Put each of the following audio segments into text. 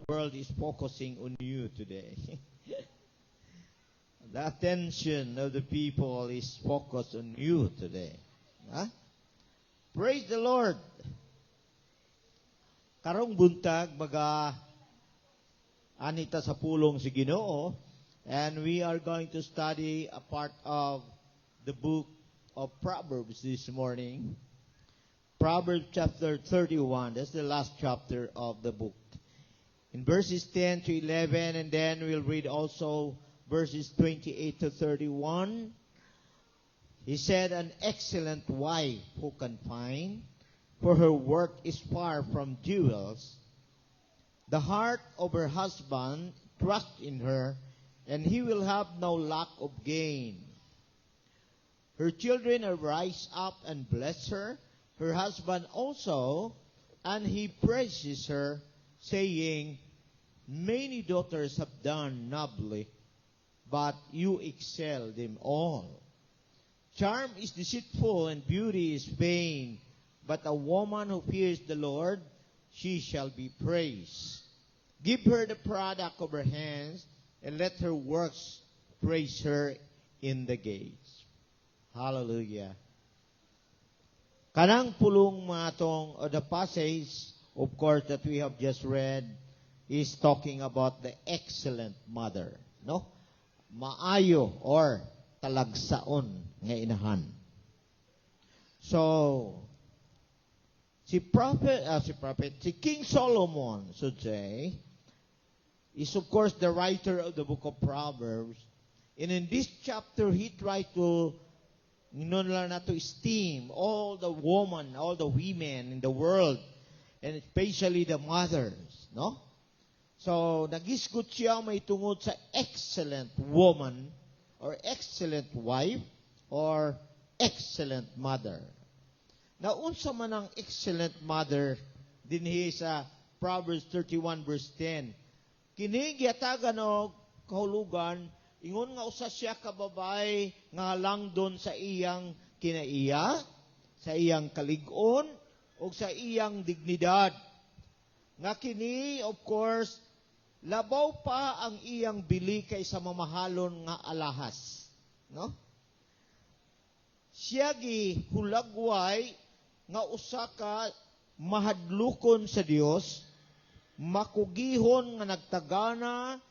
world is focusing on you today. The attention of the people is focused on you today. Huh? Praise the Lord. Karong buntag anita sa pulong si Ginoo, and we are going to study a part of the book of Proverbs this morning. Proverbs chapter 31, that's the last chapter of the book. In verses 10 to 11, and then we'll read also verses 28 to 31. He said, an excellent wife who can find, for her work is far from jewels. The heart of her husband trusts in her, and he will have no lack of gain. Her children will rise up and bless her, her husband also, and he praises her, saying, many daughters have done nobly, but you excel them all. Charm is deceitful and beauty is vain, but a woman who fears the Lord, she shall be praised. Give her the product of her hands, and let her works praise her in the gates. Hallelujah. Kanang pulong matong, or the passage, of course, that we have just read, is talking about the excellent mother, no? Maayo or talagsaon nga inahan. So, si King Solomon, should say, is of course the writer of the book of Proverbs. And in this chapter, he tried to esteem all the women in the world, and especially the mothers, no? So, nagisgot siya may tungod sa excellent woman, or excellent wife, or excellent mother. Naunsa man ang excellent mother dinhi sa Proverbs 31 verse 10. Kini giyatagan og kahulugan ingon nga usa siya ka babae nga halangdon sa iyang kinaiya, sa iyang kalig-on, o sa iyang dignidad. Nga kini, of course, labaw pa ang iyang bili kaysa mamahalon nga alahas. No? Siya gi hulagway nga usa ka mahadlukon sa Dios, makugihon nga nagtagana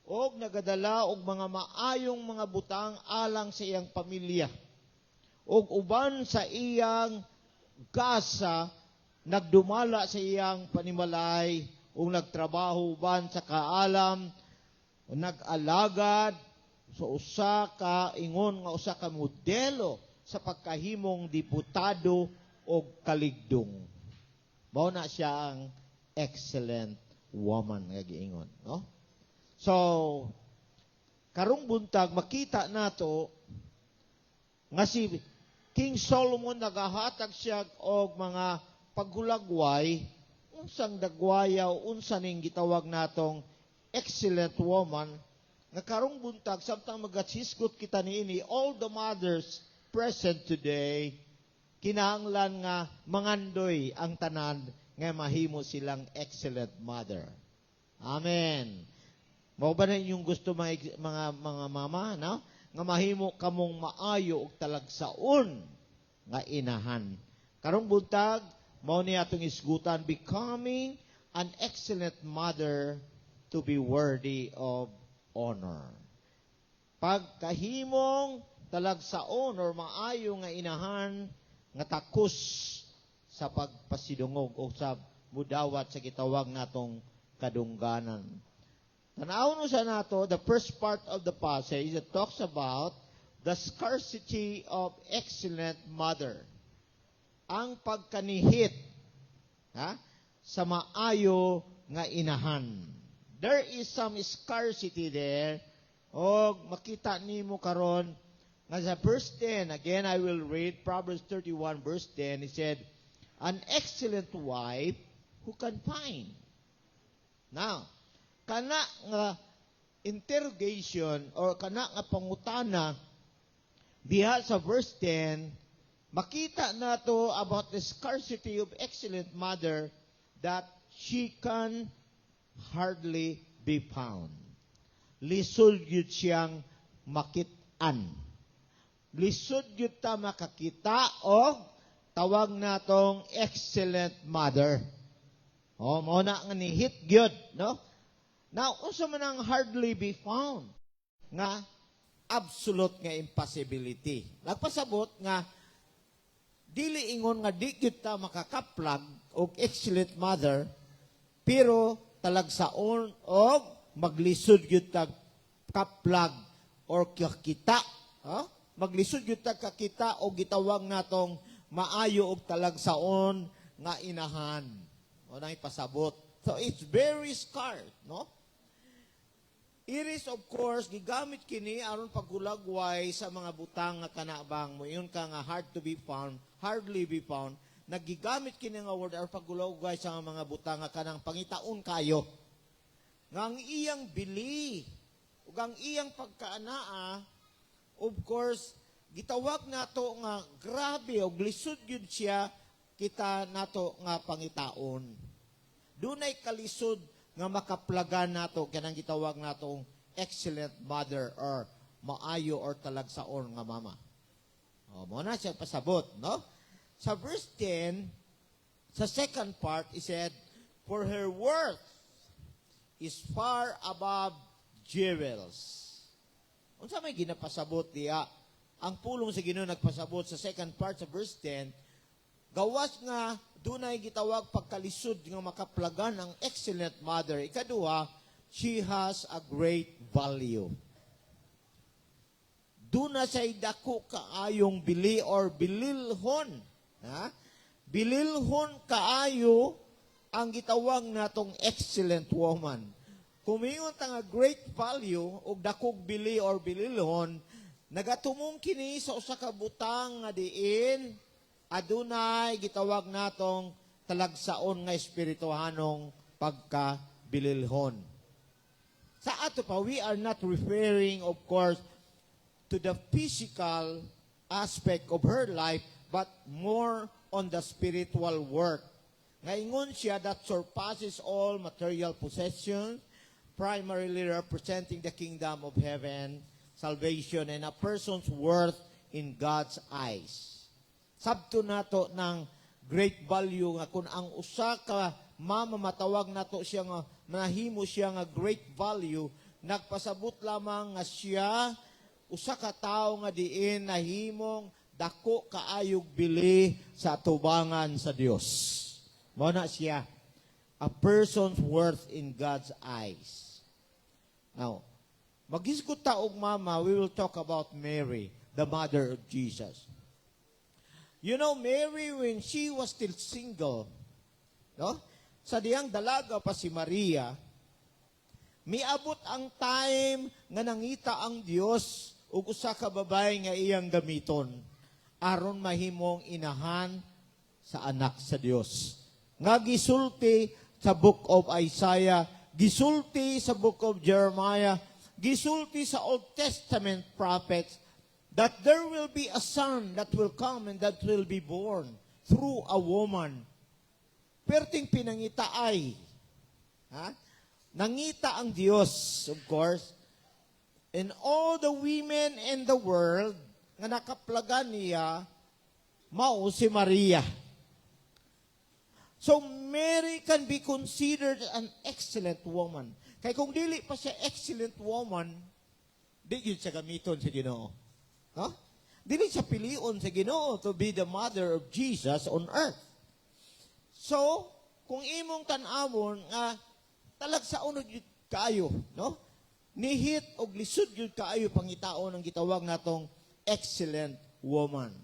og nagadala og mga maayong mga butang alang sa iyang pamilya. Og uban sa iyang kasa nagdumala sa iyang panimalay o nagtrabaho uban sa kaalam, nag-alagad sa usa ka ingon nga usa ka modelo sa pagkahimong diputado o kaligdong. Mao na siya ang excellent woman nga giingon, no? So, karong buntag makita nato nga si King Solomon nagahatag siya og mga paghulagway, unsang dagwayaw, unsa ning gitawag natong excellent woman, nga karong buntag samtang magasisgot kita niini, all the mothers present today, kinahanglan nga mangandoy ang tanan nga mahimo silang excellent mother. Amen. Mao ba na inyong gusto mga mama, no? Nga mahimo kamong maayo og talagsaon nga inahan. Karong buntag mao ni atong isgutan, becoming an excellent mother to be worthy of honor. Pagkahimong talagsaon or maayo nga inahan nga takos sa pagpasidungog o sa mudawat sa gitawag natong kadungganan. Tanawon sa nato the first part of the passage that talks about the scarcity of excellent mother. Ang pagkanihit sa maayo nga inahan. There is some scarcity there. O makita nimo karon nga sa verse 10, again I will read Proverbs 31 verse 10, it said, an excellent wife who can find. Now, kana nga interrogation or kana nga pangutana diha sa verse 10, makita nato about the scarcity of excellent mother that she can hardly be found. Lisod yun siyang makitaan. Lisod yun ta makakita o tawag natong excellent mother. O, mao na nga ni hit gyud, no? Now, unsa man ang hardly be found nga absolute nga impossibility. Nagpasabot nga dili ingon nga di gyud ta makakaplag og excellent mother, pero talagsaon og maglisod gyud ta kaplag or kakita, maglisod gyud ta kakita og gitawag natong maayo og talagsaon nga inahan. O nang ipasabot. So it's very scarce, no? It is of course gigamit kini aron pagulagway sa mga butang nga kanabang mo yun ka nga hard to be found, hardly be found. Nagigamit kini nga word aron pagulagway sa mga butang nga kanang pangitaon kayo. Nga ang iyang bili ug ang iyang pagkaanaa, of course gitawag nato nga grabe og lisod gyud siya kita nato nga pangitaon. Dunay kalisod nga makaplagan nato kanang gitawag natong excellent mother or maayo or talagsaon nga mama. O mo na siya pasabot, no? Sa verse 10, sa second part, it said, "For her worth is far above jewels." Unsa may ginapasabot diya? Ang pulong sa Ginoo nagpasabot sa second part sa verse 10, gawas nga dunay gitawag pagkalisod nga makaplagan ang excellent mother. Ikaduha, she has a great value. Duna say dako kaayong bili or bililhon. Ha? Bililhon kaayo ang gitawag natong excellent woman. Kumingon ta nga great value og dakog bili or bililhon, nagatumong kini sa usa ka butang nga diin adunay gitawag natong talagsaon nga espirituhanong pagkabililhon. Sa ato pa, we are not referring, of course, to the physical aspect of her life, but more on the spiritual work. Ngayon siya that surpasses all material possessions, primarily representing the kingdom of heaven, salvation, and a person's worth in God's eyes. Sabto nato ng great value nga kung ang usa ka mama matawag nato siya nga nahimo siya nga great value, nagpasabot lamang nga siya usa ka tawo nga diin nahimong dako kaayog bili sa atubangan sa Dios. Mao na siya a person's worth in God's eyes. Now, maghisgot ta og mama, we will talk about Mary, the mother of Jesus. You know, Mary, when she was still single, no? Sa diyang dalaga pa si Maria, miabot ang time nga nangita ang Dios ug usa ka babae nga iyang gamiton aron mahimong inahan sa anak sa Dios. Nga gisulti sa book of Isaiah, gisulti sa book of Jeremiah, gisulti sa Old Testament prophets, that there will be a son that will come and that will be born through a woman. Perting pinangita ay, nangita ang Diyos, of course, and all the women in the world nga nakaplagan niya, mao si Maria. So Mary can be considered an excellent woman. Kaya kung dili pa siya excellent woman, di yun siya gamiton sa Ginoo. No? Dili siya pilion sa Ginoo to be the mother of Jesus on earth. So, kung imong tan-awon nga talagsaon gyud kaayo, no? Nihit og lisod gyud kaayo pangitaon ang gitawag natong excellent woman.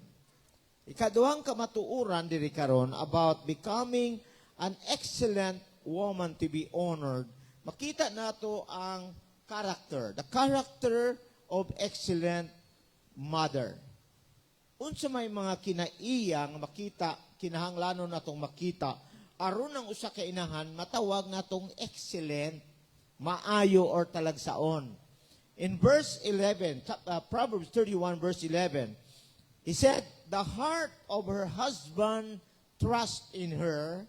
Ikaduhang kamatuoran diri karon about becoming an excellent woman to be honored. Makita nato ang character, the character of excellent mother. Unsa may mga kinaiyang makita, kinahanglanon natong makita, aron ang usa ka inahan matawag natong excellent, maayo or talagsaon. In verse 11, Proverbs 31 verse 11, he said, "The heart of her husband trusts in her,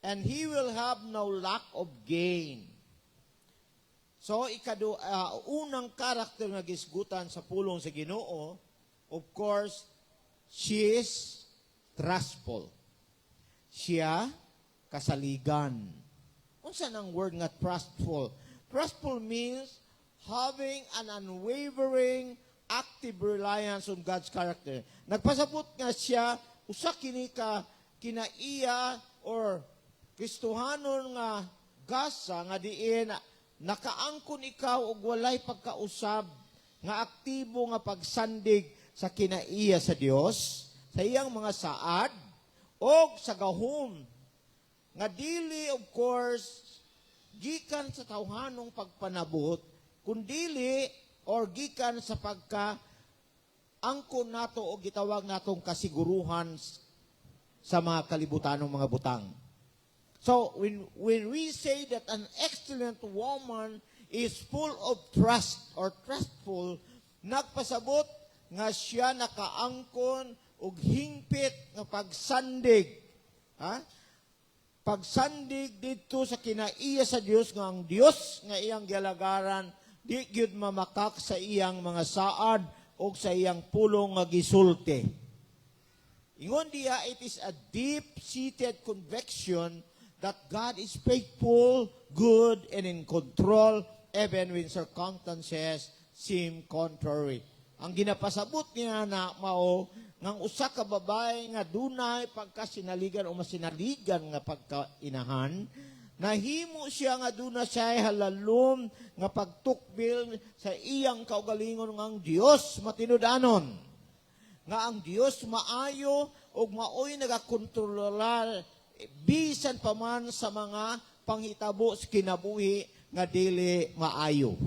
and he will have no lack of gain. So, unang karakter nga gisgutan sa pulong sa Ginoo, of course, she is trustful. Siya, kasaligan. Unsa nang word nga trustful? Trustful means having an unwavering, active reliance on God's character. Nagpasabot nga siya, usa kini ka kinaiya or Kristohanon nga gasa nga diin nakaangkon ikaw og walay pagkausab nga aktibo nga pagsandig sa kinaiya sa Dios, sa iyang mga saad og sa gahom nga dili of course gikan sa tawhanong pagpanabot kundili or gikan sa pagka angkon nato o gitawag natong kasiguruhan sa mga kalibutanong mga butang. So, when we say that an excellent woman is full of trust or trustful, nagpasabot nga siya nakaangkon og hingpit nga pagsandig. Ha? Pagsandig dito sa kinaiya sa Dios nga ang Dios nga iyang gialagaran di gyud mamakak sa iyang mga saad o sa iyang pulong nga gisulti. Ingon diya, it is a deep-seated conviction that God is faithful, good, and in control even when circumstances seem contrary. Ang ginapasabot niya na mao ngang usa ka babae nga dunay pagkasinaligan o masinaligan nga pagkainahan, nahimo siya nga duna siya halalom nga pagtukbil sa iyang kaugalingon ngang Dios matinud-anon. Nga ang Dios maayo ug maoy nagakontrolar bisan pa man sa mga panghitabo sa kinabuhi nga dili maayo.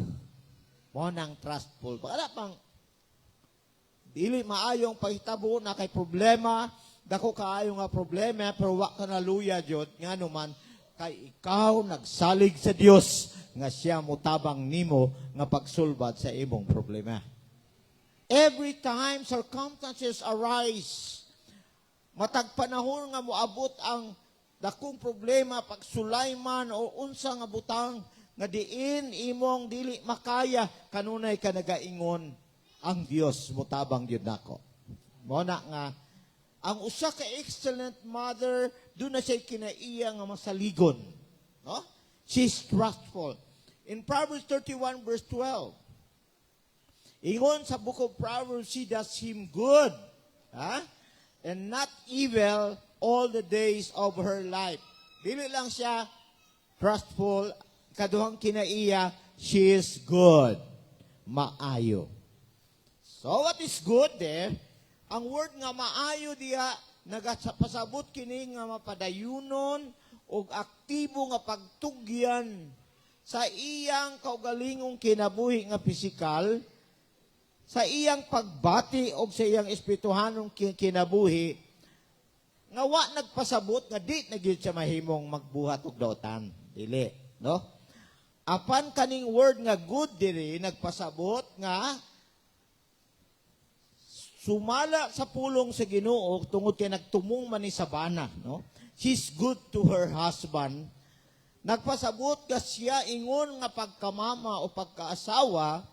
Mo nang trustful. Para pang dili maayong panghitabo na kay problema, dako kaayo nga problema pero wa ka naluya jud nganuman kay ikaw nagsalig sa Dios nga siya mutabang nimo nga pagsulbad sa imong problema. Every time circumstances arise, matag panahon nga moabot ang dakong problema pagsulay man o unsa nga butang nga diin imong dili makaya kanunay ka nagaingon ang Dios mutabang gyud nako. Mo na nga ang usa ka excellent mother doon na siya kinaiya nga masaligon, no? She's trustful. In Proverbs 31 verse 12, ingon sa book of Proverbs, she does him good, and not evil all the days of her life. Dili lang siya trustful, kaduhang kinaiya, she is good, maayo. So what is good there? Ang word nga maayo diya, nagapasabot kini nga mapadayunon o aktibo nga pagtugyan sa iyang kaugalingong kinabuhi nga pisikal, sa iyang pagbati o sa iyang espirituhanong kinabuhi, nga wa nagpasabot nga di na gyud siya mahimong magbuhat og dautan. Dili, no? Apan kaning word nga good diri nagpasabot nga sumala sa pulong sa Ginoo tungod kay nagtumong man ni Sabana, no? She's good to her husband. Nagpasabot nga siya ingon nga pagkamama o pagkaasawa,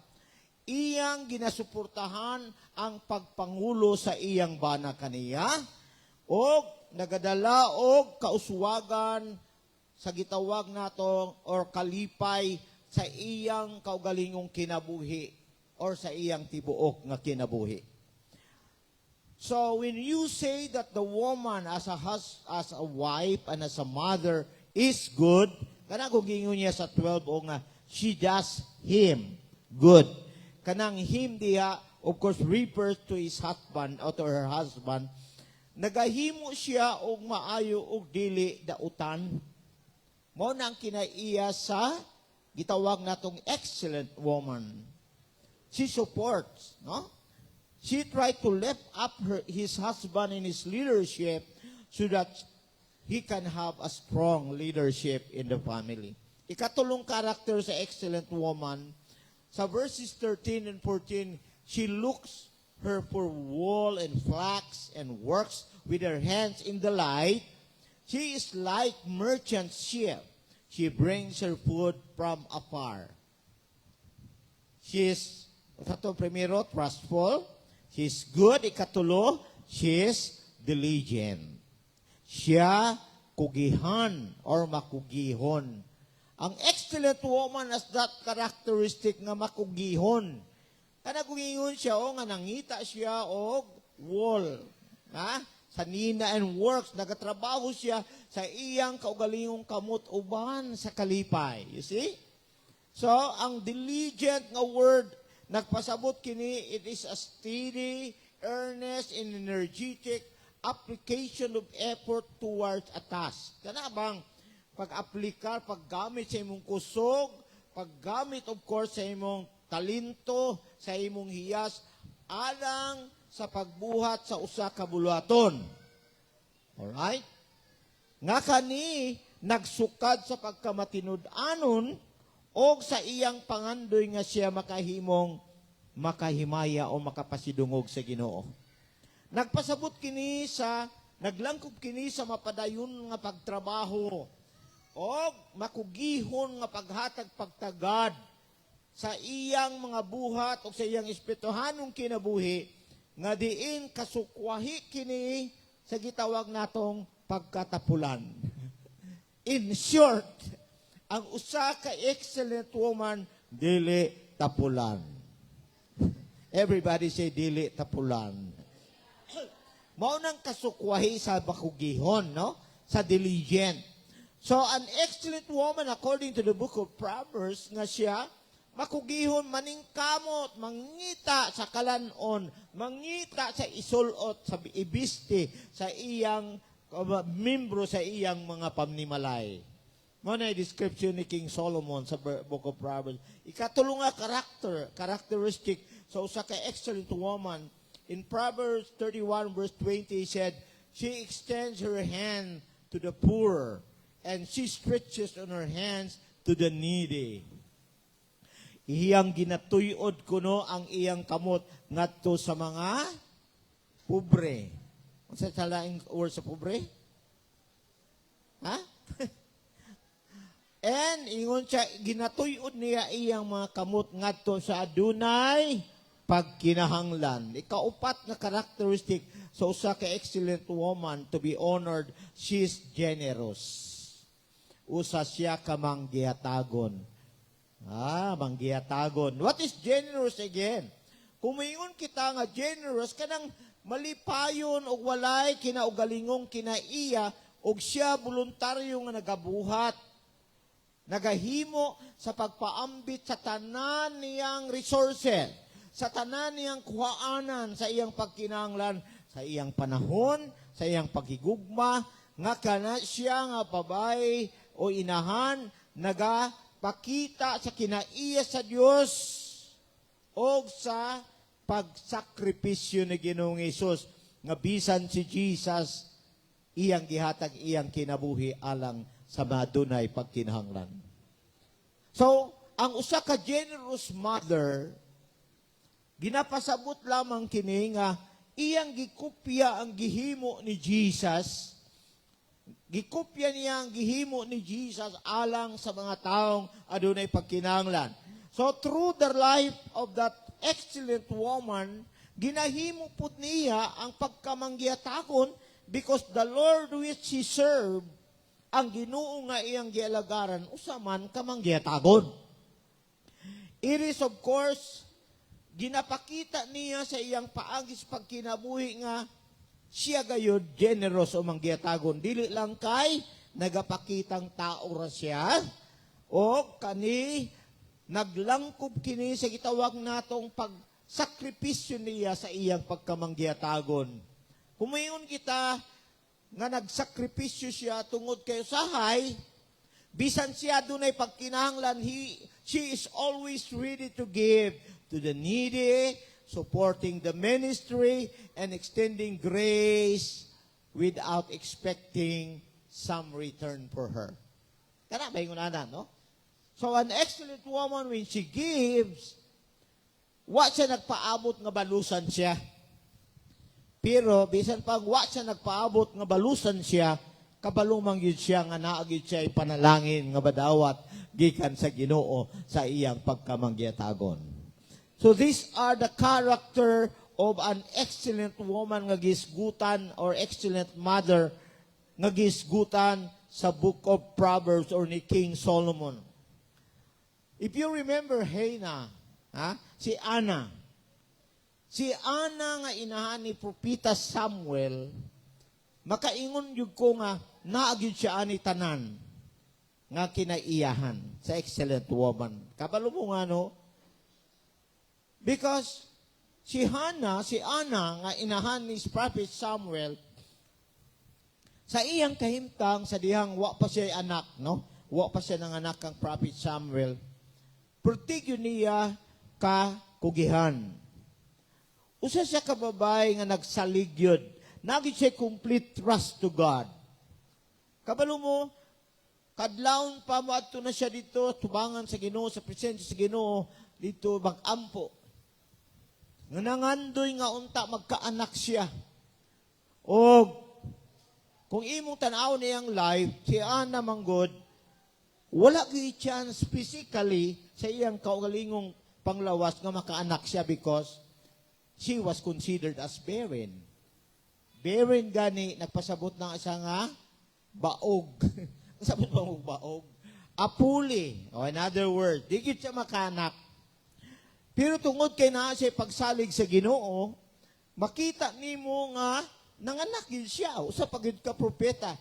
iyang ginasuportahan ang pagpangulo sa iyang bana kaniya o nagadala og kauswagan sa gitawag nato or kalipay sa iyang kaugalingong kinabuhi or sa iyang tibuok nga kinabuhi. So when you say that the woman as a wife and as a mother is good, kanang kung gingon niya sa 12 o nga she does him good. Kanang him diha of course refers to his husband or to her husband. Nagahimo siya og maayo og dili dautan. Mao nang kinaiya sa gitawag natong excellent woman. She supports, no? She tried to lift up his husband in his leadership so that he can have a strong leadership in the family. Ikatulong karakter sa excellent woman, sa verses 13 and 14, she looks her for wool and flax and works with her hands in the light. She is like merchant ship. She brings her food from afar. She is, ito primero, trustful. She is good. Ikatulo, she is diligent. Siya kugihan or makugihon. Ang excellent woman has that characteristic nga makugihon. Kana kugihon siya o nga nangita siya og wall. Ha? Sa nina and works, nagatrabaho siya sa iyang kaugalingong kamot uban sa kalipay. You see? So, ang diligent nga word, nagpasabot kini, it is a steady, earnest, and energetic application of effort towards a task. Kana bang pag-aplikar, paggamit sa imong kusog, paggamit of course sa imong talento, sa imong hiyas, alang sa pagbuhat sa usa ka buluhaton. Alright? Nga kani, nagsukad sa pagkamatinud-anon o sa iyang pangandoy nga siya makahimong makahimaya o makapasidungog sa Ginoo. Nagpasabot kini sa, naglangkob kini sa mapadayon nga pagtrabaho o makugihon nga paghatag pagtagad sa iyang mga buhat o sa iyang espirituhanong kinabuhi nga diin kasukwahi kini sa gitawag natong pagkatapulan. In short, ang usa ka excellent woman dili tapulan. Everybody say dili tapulan. Mao nang kasukwahi sa bakugihon, no? Sa diligent. So, an excellent woman, according to the book of Proverbs, nga siya, makugihon, maningkamot, mangita sa kalanon, mangita sa isulot, sa ibiste, sa iyang membro sa iyang mga pamnimalay. Mo na description ni King Solomon sa book of Proverbs. Ikatulong nga characteristic sa usa ka excellent woman. In Proverbs 31 verse 20, he said, she extends her hand to the poor, and she stretches on her hands to the needy. Iyang ginatuyod kuno ang iyang kamot ngadto sa mga pobre. Unsa sa laing word sa pobre? Ha? And ingon siya, ginatuyod niya iyang mga kamot ngadto sa adunay pagkinahanglan. Ikaupat na characteristic sa usa ka excellent woman to be honored, she is generous. Usa siya ka manggihatagon. Manggihatagon. What is generous again? Kung mayon kita nga generous, kanang malipayon o walay kinaugalingong kinaiya o siya voluntaryo nga nagabuhat. Nagahimo sa pagpaambit sa tanan niyang resources, sa tanan niyang kuhaanan, sa iyang pagkinahanglan, sa iyang panahon, sa iyang paghigugma, nga kana siya nga babae o inahan, nagapakita sa kinaiya sa Dios o sa pagsakripisyo ni Ginoong Hesus, nga bisan si Jesus, iyang gihatag iyang kinabuhi alang sa madunay pagkinahanglan. So, ang usa ka generous mother, ginapasabot lamang kini nga iyang gikopya ang gihimo ni Jesus. Gikopya niya ang gihimo ni Jesus alang sa mga taong adunay pagkinahanglan. So through the life of that excellent woman, ginahimo pud niya ang pagkamanggiatakon because the Lord which she served, ang Ginoo nga iyang gialagaran, usaman kamanggiatagon. It is of course, ginapakita niya sa iyang paagis pagkinabuhi nga siya gayud generous o manggiatagon. Dili lang kay nagapakitang tao ra siya o kani naglangkob kini sa gitawag natong pagsakripisyo niya sa iyang pagkamanggiatagon. Kumayon kita nga nagsakripisyo siya tungod kay usahay, bisan siya dunay pagkinahanglan, she is always ready to give to the needy, supporting the ministry, and extending grace without expecting some return for her. Kana ba yung unanan, no? So, an excellent woman, when she gives, wa siya nagpaabot nga balusan siya. Pero, bisan pag wa siya nagpaabot nga balusan siya, kabalumang yun siya nga naagid siya panalangin nga badawat gikan sa Ginoo sa iyang pagkamangyatagon. So these are the character of an excellent woman nga gisgutan or excellent mother nga gisgutan sa book of Proverbs or ni King Solomon. If you remember Hannah, si Anna. Si Anna nga inahan ni Propita Samuel, makaingon yun ko nga naagid siya ani tanan nga kinaiyahan sa excellent woman. Kabalo mo nga no? Because si Anna nga inahan ni Prophet Samuel, sa iyang kahimtang sa dihang wa pa siya anak, no? Wa pa siya ng anak kang Prophet Samuel. Pertigyo niya ka kugihan. Usa siya kababay nga nagsaligyod. Nagit siya complete trust to God. Kabalo mo, kadlawon pa mo adto na siya dito, tubangan sa Ginoo, sa presensya sa Ginoo, dito mag-ampo. Nga nangandoy nga unta magkaanak siya. O kung imong tanaw niyang life, si Anna Manggod, wala gyud chance physically sa iyang kaugalingong panglawas nga makaanak siya because she was considered as barren. Barren gani, nagpasabot ng isa nga baog. Sabot ba mo baog? Apuli. O in other words, di gyud siya makaanak. Pero tungod kay naa siya pagsalig sa Ginoo, makita nimo nga nanganak gyud siya. Usa pa gyud ka propeta.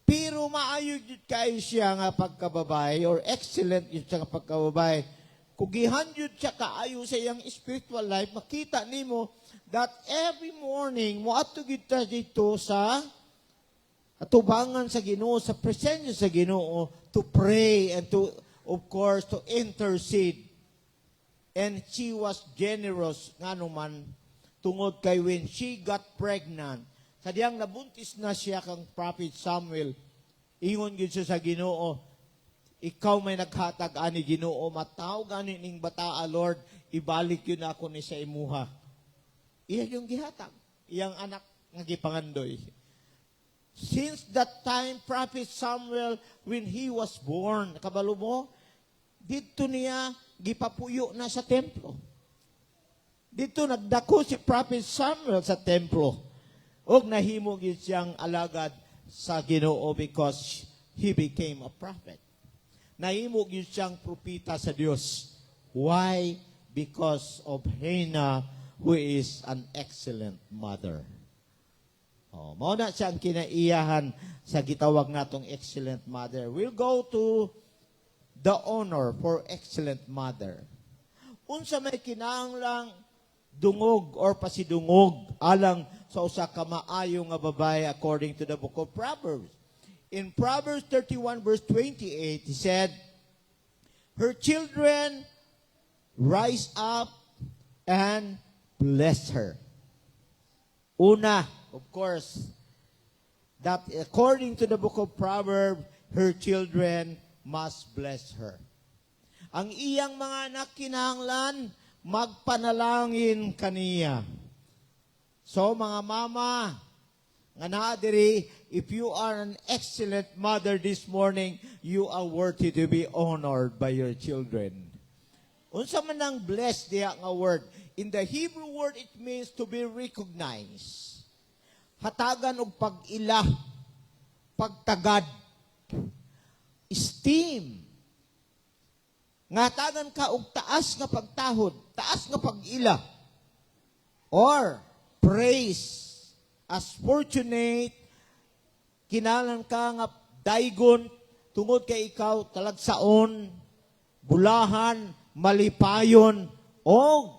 Pero maayo gyud kay siya nga pagkababay or excellent gyud siya nga pagkababay. Kugihan gyud siya kaayo sa iyang spiritual life, makita nimo that every morning mo adto gyud ta dito sa atubangan sa Ginoo, sa presensya sa Ginoo to pray and to, of course, to intercede. And she was generous nga naman tungod kay when she got pregnant, sa diyang nabuntis na siya kang Prophet Samuel, ingon gyud siya sa Ginoo, ikaw may naghatag ani Ginoo, mataw gani ning bata, Lord, ibalik yun ako ni sa imuha. Iya yung gihatag, iyang anak nga gipangandoy. Since that time, Prophet Samuel, when he was born, kabalo mo, dito niya gipapuyo na sa templo. Dito nagdako si Prophet Samuel sa templo. Og nahimo gyud siyang alagad sa Ginoo because he became a prophet. Nahimo gyud siyang propeta sa Dios. Why? Because of Hannah, who is an excellent mother. Mao na siyang kinaiyahan sa gitawag natong excellent mother. We'll go to the honor for excellent mother. Unsa may kinahanglang dungog or pasidungog alang sa usa ka maayo nga babae according to the book of Proverbs. In Proverbs 31 verse 28, he said, her children rise up and bless her. Una, of course, that according to the book of Proverbs, her children must bless her. Ang iyang mga anak kinahanglan, magpanalangin kaniya. So mga mama, nga naa diri, if you are an excellent mother this morning, you are worthy to be honored by your children. Unsa man ang blessed diha nga word? In the Hebrew word, it means to be recognized. Hatagan og pag-ila, pagtagad, esteem. Ngatagan ka og taas nga pagtahod, taas nga pag-ila, or praise, as fortunate, kinalan ka nga daygon, tungod kay ikaw talagsaon, bulahan, malipayon, o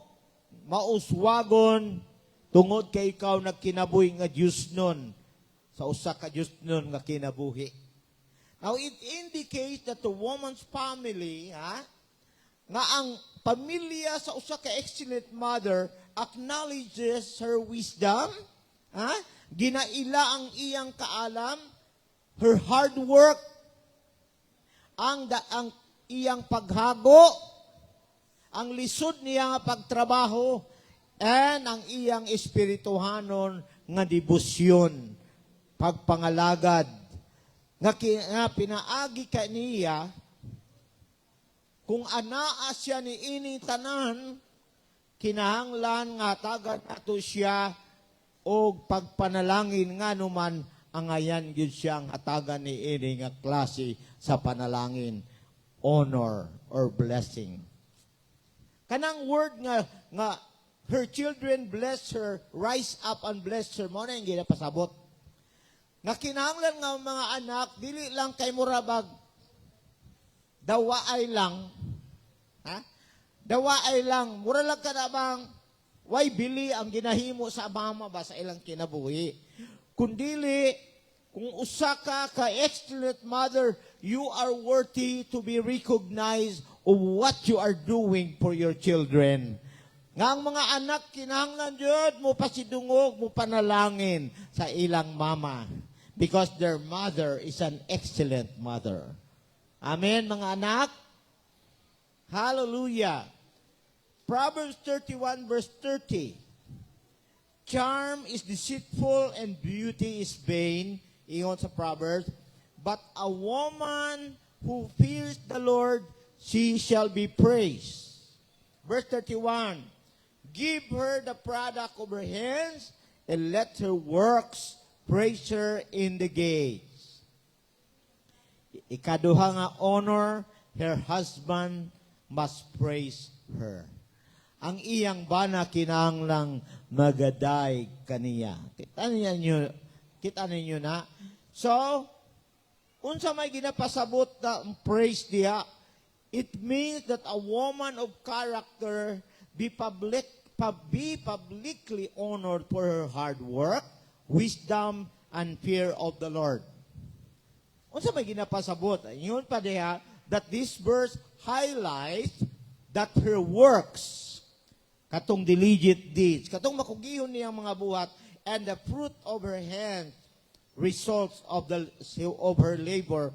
mauswagon, tungod kay ikaw nagkinabuhi nga Diyos nun, sa usa ka Diyos nun nga kinabuhi. Now, it indicates that the woman's family, nga ang pamilya sa usa ka excellent mother acknowledges her wisdom, ginaila ang iyang kaalam, her hard work, ang iyang paghago, ang lisod niya nga pagtrabaho, and ang iyang espirituhanon nga debosyon, pagpangalagad nga pinaagi kaniya, kung anaa siya ni ini tanan, kinahanglan nga tagad nato siya og pagpanalangin nga numan ang ayan gyud siya ang hatagan ni ini nga klase sa panalangin, honor or blessing. Kanang word nga her children bless her, rise up and bless her, mo na yung ginapasabot. Nga kinahanglan nga mga anak, dili lang kay murabag dawaay lang, ha? Dawaay lang, mura lang ka na bang, why bili ang ginahimo sa mama ba sa ilang kinabuhi? Kundili, kung usa ka excellent mother, you are worthy to be recognized of what you are doing for your children. Nga ang mga anak, kinahanglan yun, mo pasidungog, mo panalangin sa ilang mama. Because their mother is an excellent mother. Amen, mga anak? Hallelujah. Proverbs 31 verse 30. Charm is deceitful and beauty is vain. Ingon sa Proverbs. But a woman who fears the Lord, she shall be praised. Verse 31. Give her the product of her hands, and let her works praise her in the gates. Ikaduha nga honor, her husband must praise her. Ang iyang bana kinahanglang magaday kaniya. Kita ninyo na. So, unsa may ginapasabot na praise diya, it means that a woman of character be publicly honored for her hard work, wisdom, and fear of the Lord. Unsa may ginapasabot? Yun pa diha, that this verse highlights that her works, katong diligent deeds, katong makugihon niyang mga buhat, and the fruit of her hands, results of her labor,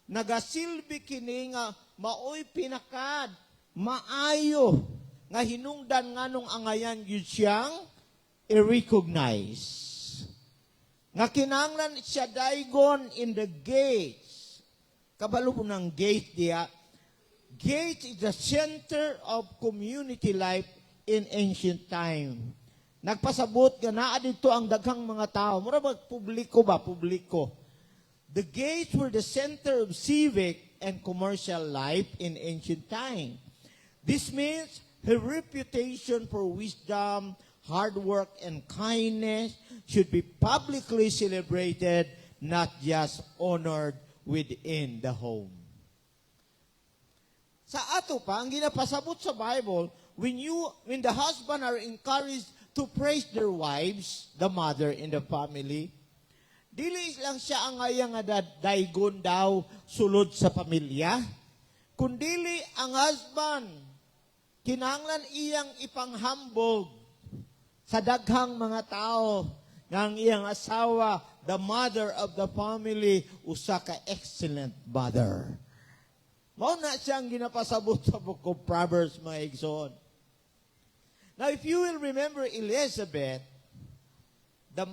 nagasilbi kini nga maoy pinakad, maayo, nga hinungdan nganong angayan yun siyang i-recognize. Nga kinanglan siya daigon in the gates. Kabalo po ng gate diya. Gate is the center of community life in ancient time. Nagpasabot nga naa dito ang daghang mga tao. Mura ba publiko ba? Publiko. The gates were the center of civic and commercial life in ancient time. This means her reputation for wisdom, hard work, and kindness should be publicly celebrated, not just honored within the home. Sa ato pa, ang ginapasabot sa Bible, when the husband are encouraged to praise their wives, the mother in the family, dili lang siya ang ayang daygon daw sulod sa pamilya, kundili ang husband, kinahanglan iyang ipanghambog sa daghang mga tao ng iyang asawa, the mother of the family, usa ka excellent mother. Mao na siyang ginapasabot sa book of Proverbs, mga igsoon. Now, if you will remember Elizabeth, the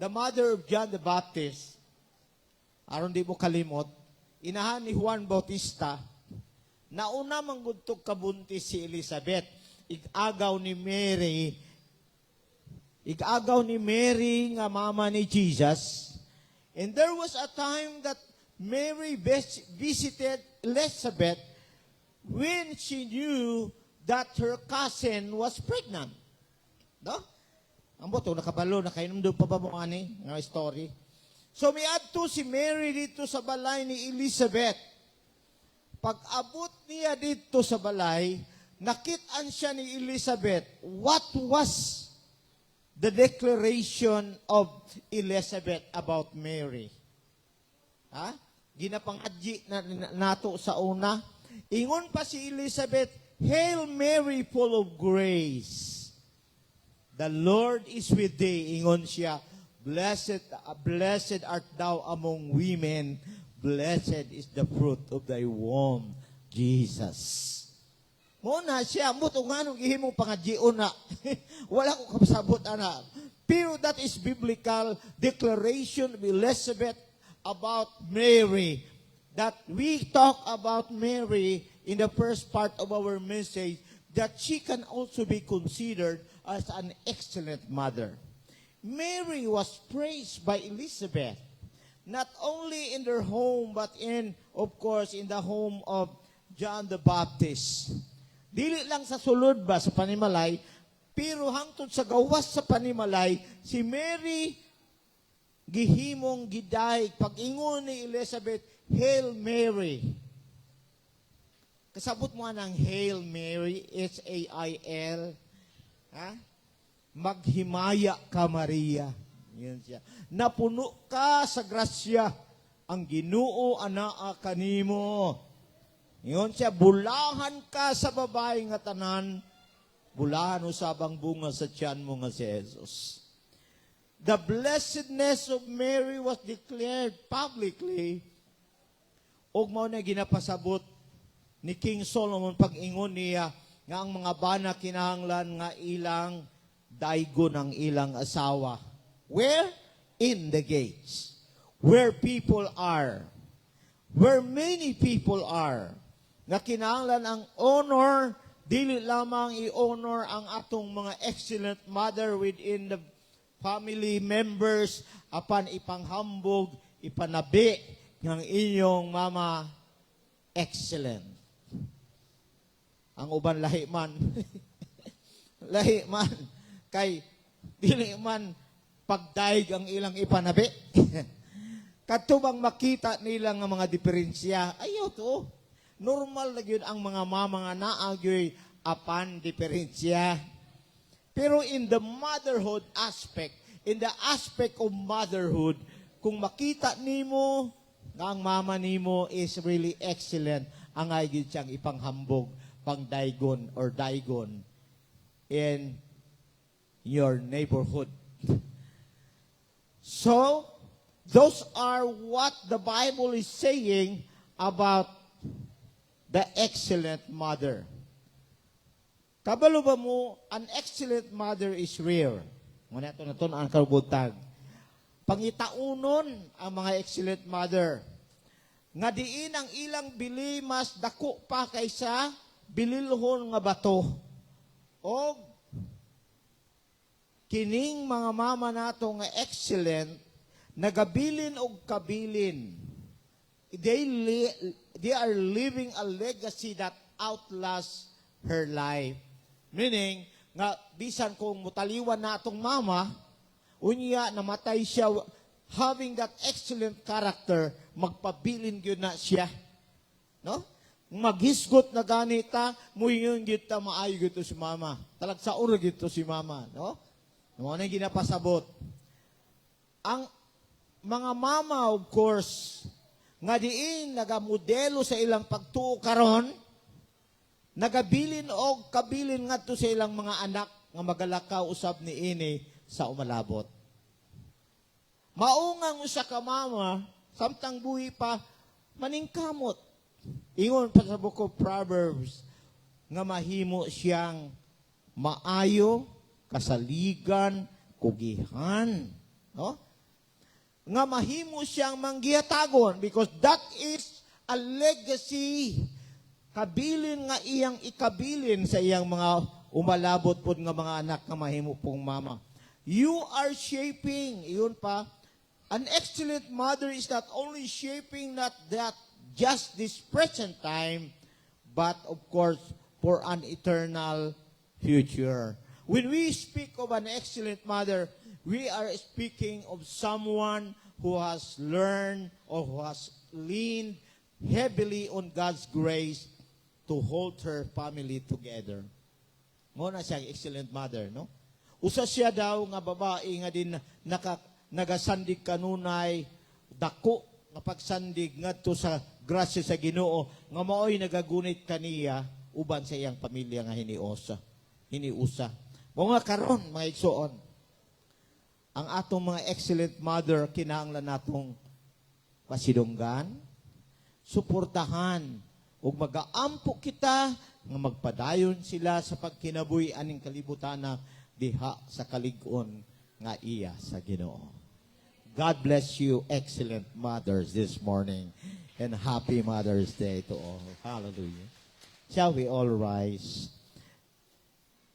mother of John the Baptist, aron di mo kalimot, inahan ni Juan Bautista, nauna manggudtog kabuntis si Elizabeth, igagaw ni Mary nga mama ni Jesus. And there was a time that Mary visited Elizabeth when she knew that her cousin was pregnant. No? Ang boto, nakabalo, nakainom doon pa ba mo ani? Nga story. So, miadto si Mary dito sa balay ni Elizabeth. Pag-abot niya dito sa balay, nakitaan siya ni Elizabeth. What was the declaration of Elizabeth about Mary? Ha? Ginapangadji na nato sa una. Ingon pa si Elizabeth, Hail Mary, full of grace. The Lord is with thee. Ingon siya, Blessed art thou among women. Blessed is the fruit of thy womb, Jesus. Muna siya, muto nga nung ihimong pangadjion na. Wala ko kapasabot, ana. Pero that is biblical declaration of Elizabeth about Mary, that we talk about Mary in the first part of our message, that she can also be considered as an excellent mother. Mary was praised by Elizabeth, not only in their home, but of course, in the home of John the Baptist. Dili lang sa sulod ba, sa panimalay, pero hangtod sa gawas sa panimalay, si Mary gihimong giday pag-ingon ni Elizabeth, Hail Mary. Kasabot mo ng Hail Mary, H-A-I-L. Ha? Maghimaya ka, Maria. Yan siya. Napuno ka sa grasya, ang Ginoo anaa kanimo. Yan siya, bulahan ka sa babae nga tanan, bulahan usabang bunga sa tiyan mo nga si Jesus. The blessedness of Mary was declared publicly, ug mao na ginapasabot ni King Solomon pag-ingon niya nga ang mga bana kinahanglan nga ilang daygon ang ilang asawa. Where? In the gates. Where people are. Where many people are. Nga kinahanglan ang honor, dili lamang i-honor ang atong mga excellent mother within the family members, apan ipanghambog, ipanabi ng inyong mama excellent. Ang uban lahi man. Lahi man. Kay dili man pagdaig ang ilang ipanabi. Katubang makita nila nga mga diferensya. Ayaw to. Normal na yun ang mga mama nga naagyoy apan diferensya. Pero in the motherhood aspect, in the aspect of motherhood, kung makita nimo nga ang mama nimo is really excellent, ang ayun siyang ipanghambog, pang daigon or daigon in your neighborhood. So, those are what the Bible is saying about the excellent mother. Kabalo ba mo, an excellent mother is rare. Muna ito na ito ang karubutag. Pangitaunon ang mga excellent mother. Nga diin ang ilang bili mas dako pa kaysa bililhon nga bato. O kining mga mama nato nga excellent, nagabilin og kabilin. They are living a legacy that outlasts her life. Meaning, nga bisan kung mutaliwan na atong mama, unya namatay siya having that excellent character, magpabilin gyud na siya. No? Maghisgot na ganita, muyon gyud ta maayo gyud si mama. Talagsaor gyud si mama, no? Mo na ginapasabot. Ang mga mama, of course, nga diin nagamodelo sa ilang pagtuo karon, nagabilin og kabilin ngadto sa ilang mga anak nga magalakaw usab niini sa umalabot. Maungang usa ka mama, samtang buhi pa, maningkamot. Ingon pa sa book of Proverbs, nga mahimo siyang maayo, kasaligan, kugihan. No? Nga mahimo siyang manggiyatagon because that is a legacy. Kabilin nga iyang ikabilin sa iyang mga umalabot po nga mga anak nga mahimo pong mama. You are shaping, yun pa, an excellent mother is not only shaping not that just this present time, but of course, for an eternal future. When we speak of an excellent mother, we are speaking of someone who has learned or who has leaned heavily on God's grace to hold her family together. Muna siya excellent mother, no? Usa siya daw nga babae nga din nagasandig kanunay dako nga pagsandig ngadto sa grasya sa Ginoo nga maoy nagagunit kaniya uban sa iyang pamilya nga hiniusa. Mga karon mga igsoon, ang atong mga excellent mother kinahanglan natong pasidunggan, suportahan, ug magaampo kita nga magpadayon sila sa pagkinabuhi aning kalibutan na diha sa kalig-on nga iya sa Ginoo. God bless you, excellent mothers, this morning. And happy Mother's Day to all. Hallelujah. Shall we all rise?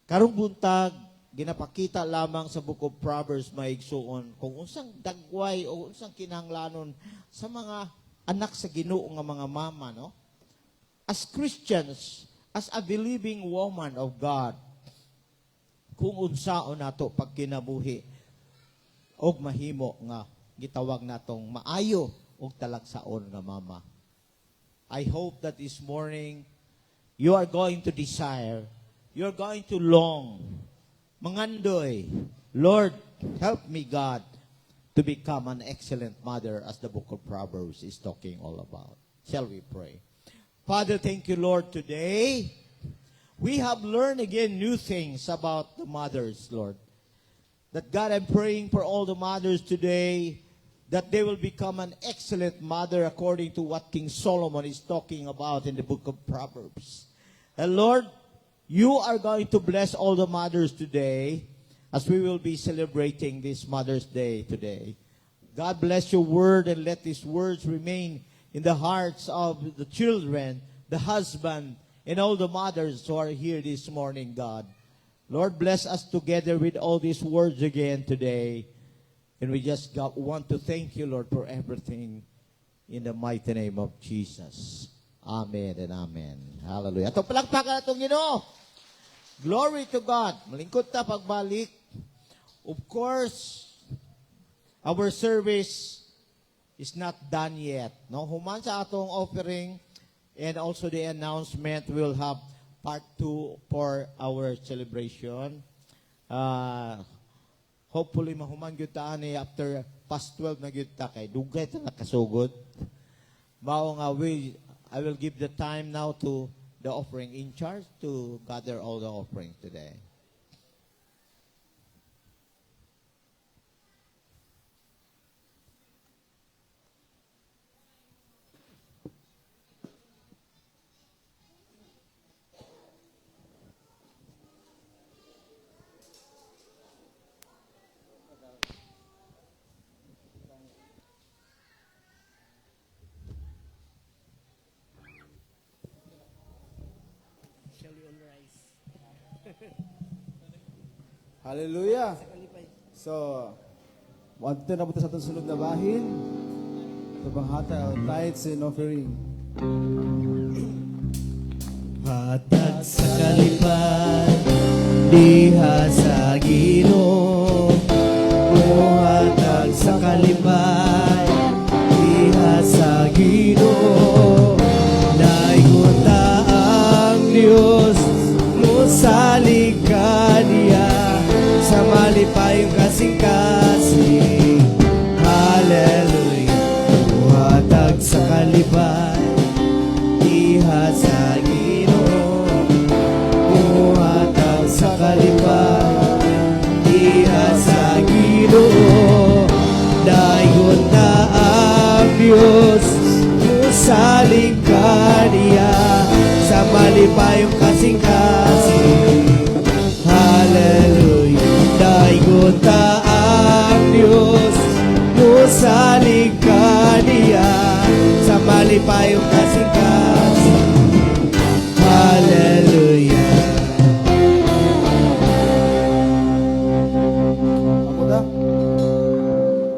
Karong buntag, ginapakita lamang sa Book of Proverbs maigsuon kung unsang dagway o unsang kinahanglanon sa mga anak sa Ginoo nga mga mama, no? As Christians, as a believing woman of God, kung unsaon nato pag kinabuhi og mahimo nga gitawag natong maayo og talagsaon nga mama. I hope that this morning you are going to desire, you are going to long, mangandoy, Lord, help me, God, to become an excellent mother, as the book of Proverbs is talking all about. Shall we pray? Father, thank you, Lord, today. We have learned again new things about the mothers, Lord. That God, I'm praying for all the mothers today, that they will become an excellent mother according to what King Solomon is talking about in the book of Proverbs. And Lord, you are going to bless all the mothers today as we will be celebrating this Mother's Day today. God bless your word, and let these words remain in the hearts of the children, the husband, and all the mothers who are here this morning, God. Lord, bless us together with all these words again today. And we just want to thank you, Lord, for everything in the mighty name of Jesus. Amen and amen. Hallelujah. Atong palakpakan atong Ginoo. Glory to God. Malingkod ta pagbalik. Of course, our service is not done yet. No, human sa atong offering and also the announcement, we'll have part 2 for our celebration. Hopefully mahuman gyud ta ani after past 12 na gyud ta kay dugay ta nakasugod. Mao nga I will give the time now to the offering in charge to gather all the offerings today. Hallelujah. So, wanto na punta sa itong sunod na bahin. Ito bang hata, tithes and offering. Hatag sa kalipad, diha sa Ginoo. Hatag sa kalipad, diha sa Ginoo. Naiguta ang Diyos, musalig ka niya sa malipayong kasing-kasing. Hallelujah. Hatag sa kalipad, diha sa Ginoo. Hatag sa kalipad, diha sa Ginoo. Dayon na ang Diyos, musalig ka niya sa malipayong kasing-kasing. Hallelujah. Dayon na ang Diyos, musalig ka niya sa malipayong kasing-kasing. Hallelujah. Ako na.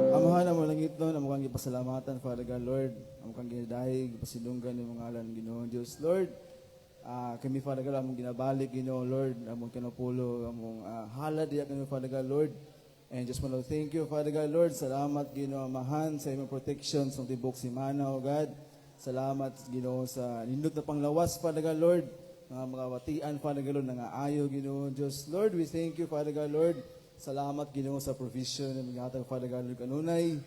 Amahan ang malangit nun, ang mukhang ipasalamatan, Father God, Lord. Ang mukhang ginadahig, pasilunggan ng mga ngalan ng Ginoong Diyos, Lord. Kami, Father God, among ginabalik, Ginoo, Lord. Among kinapulo, among halad, diya kami, Father God, Lord. And just want to thank you, Father God, Lord. Salamat, Ginoo, Amahan, sa imong protection sa tibok si Mana, O God. Salamat, Ginoo, sa nindot na panglawas, Father God, Lord. Mga watian, Father God, Lord, nangaayo, Ginoo, Diyos. Lord, we thank you, Father God, Lord. Salamat, Ginoo, sa provision ng mga Father God, Lord, kanunay,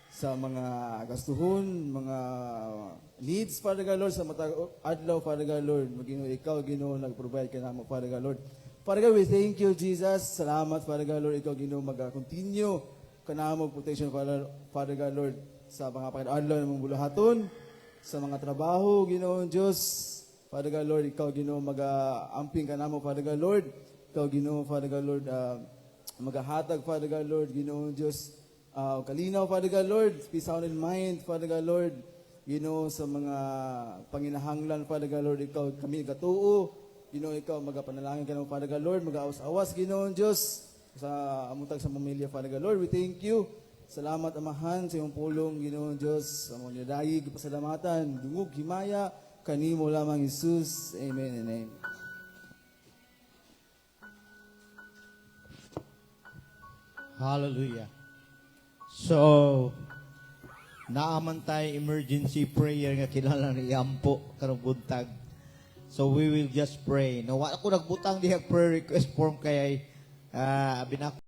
sa mga gastuhon, mga needs, Father God, Lord, sa matag adlaw, Father God, Lord. Ginoo, ikaw, Ginoo, nag-provide ka naman, Father God, Lord. Father God, we thank you, Jesus. Salamat, Father God, Lord. Ikaw, Ginoo, mag-continue ka naman protection, Father God, Lord, sa mga pag-adlaw ng mga bulahaton, sa mga trabaho, Ginoo, Diyos. Father God, Lord, ikaw, Ginoo, mag-amping ka naman, Father God, Lord. Ikaw, Ginoo, Father God, Lord, maghahatag, Father God, Lord, Ginoo, Diyos, kalinaw, Father God, Lord, peace sound in mind, Father God, Lord, sa mga panginahanglan, Father God, Lord, ikaw kami katuo, ikaw magapanalangin ka ng Father God, Lord, mag-awas-awas, Ginoong Diyos, sa amutag sa pamilya, Father God, Lord, we thank you. Salamat, Amahan, sa iyong pulong, Ginoong Diyos, sa mga nidayig, pasalamatan, dungog, himaya, kanimo lamang, Jesus. Amen and amen. Hallelujah. So, naaman tayo emergency prayer nga kinahanglan ni Ampo karong buntag. So we will just pray. Nawa ako nagbutang diha prayer request form kay binako